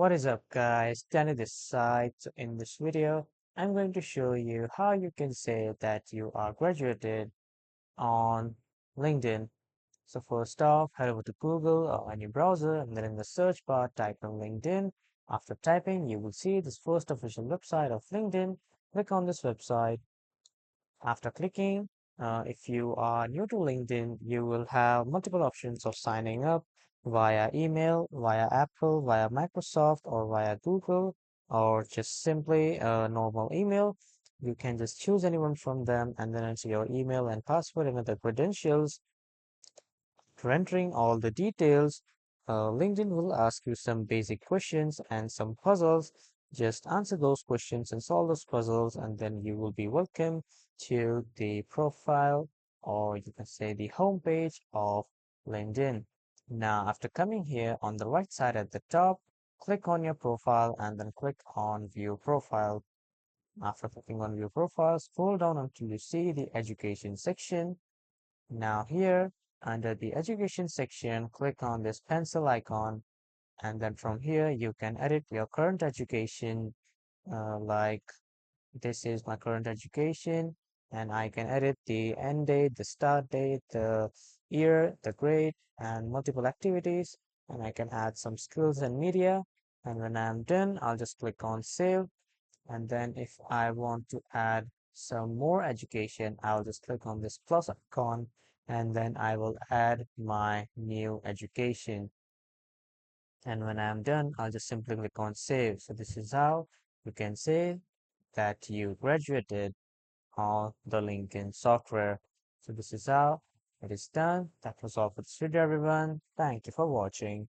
What is up, guys? Danny this side. So in this video, I'm going to show you how you can say that you are graduated on LinkedIn. So first off, head over to Google or any browser, and then in the search bar, type in LinkedIn. After typing, you will see this first official website of LinkedIn. Click on this website. After clicking, if you are new to LinkedIn, you will have multiple options of signing up via email, via Apple, via Microsoft, or via Google, or just simply a normal email. You can just choose anyone from them and then enter your email and password and other credentials. After entering all the details, LinkedIn will ask you some basic questions and some puzzles. Just answer those questions and solve those puzzles, and then you will be welcome to the profile, or you can say the homepage of LinkedIn. Now, after coming here on the right side at the top, click on your profile and then click on View Profile. After clicking on View Profile, scroll down until you see the Education section. Now here, under the education section, click on this pencil icon, and then from here you can edit your current education. Like this is my current education, and I can edit the end date, the start date, the year, the grade, and multiple activities. And I can add some skills and media. And when I'm done, I'll just click on save. And then if I want to add some more education, I'll just click on this plus icon and then I will add my new education. And when I'm done, I'll just simply click on save. So this is how you can say that you graduated on the LinkedIn software. So this is how it is done. That was all for this video, everyone. Thank you for watching.